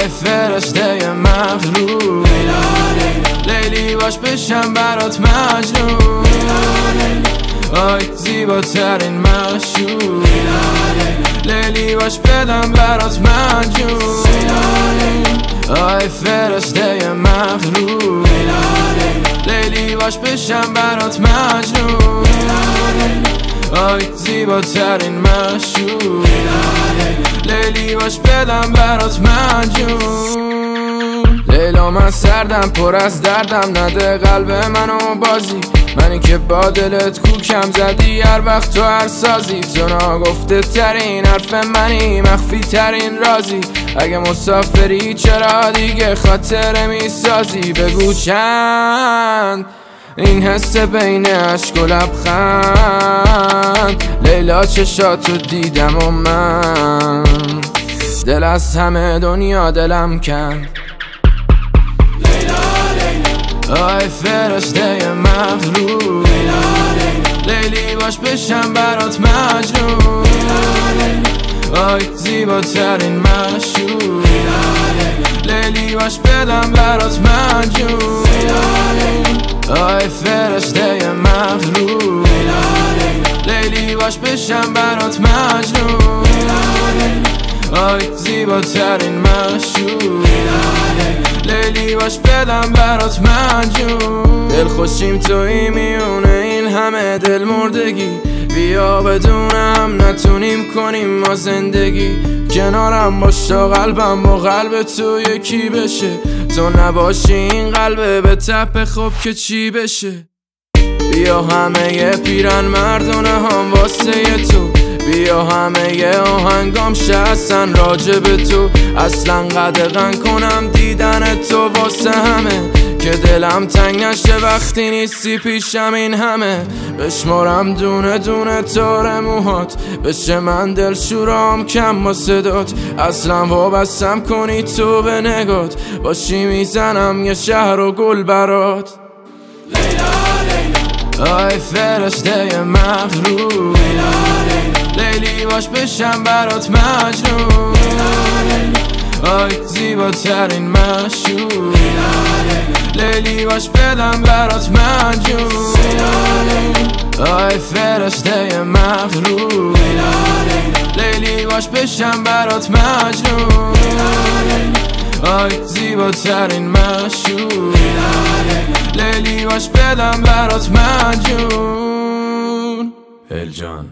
آی فرشته مغرور، لیلی باش بشم برات مجنون، آی زیباترین معشوق، لیلی باش بدم برات مجنون، آی فرشته مغرور، لیلی باش بشم برات مجنون، آی زیباترین معشوق، لیلی باش بدم برات مجنون. لیلا من سردم پر از دردم، نده قلب منو بازی، منی که با دلت کوکم زدی هر وقت تو هر سازی، تو ناگفته ترین حرف منی، مخفی ترین رازی، اگه مسافری چرا دیگه خاطره میسازی؟ بگو چند این حس بین عشق و لبخند، لیلا چشاتو دیدم و من دل از همه دنیا دلم کن. آی فرشته مغرور، لیلی باش بشم برات مجنون، آی زیباترین معشوق، لیلی باش بدم برات مجنون، آی فرشته مغرور، لیلی باش بشم برات مجنون، آی زیباترین معشوق، لیلی باش بدم برات مجنون. دل خوشیم توی میونه این همه دل مردگی، بیا بدونم نتونیم کنیم ما زندگی، کنارم باش تا قلبم با قلب تو یکی بشه، تو نباشی این قلبه به تپ خوب که چی بشه. بیا همه ی پیرن مردونه هم واسه تو، بیا همه ی آهنگام شستن راجب تو، اصلا قدغن کنم دیدن تو واسه همه، که دلم تنگ نشه وقتی نیستی پیشم این همه، بشمارم دونه دونه تار موهات، بشه من دل شورام کم با صدات، اصلا وابستم کنی تو به نگات، باشی میزنم یه شهر و گل برات. آی فرشته مغرور، لیلی باش بشم برات مجنون، آی زیباترین معشوق، لیلی باش بدم برات مجنون، آی فرشته مغرور، لیلی باش بشم برات مجنون، آی زیباترین معشوق، لیلی باش بدم برات مجنون. الجان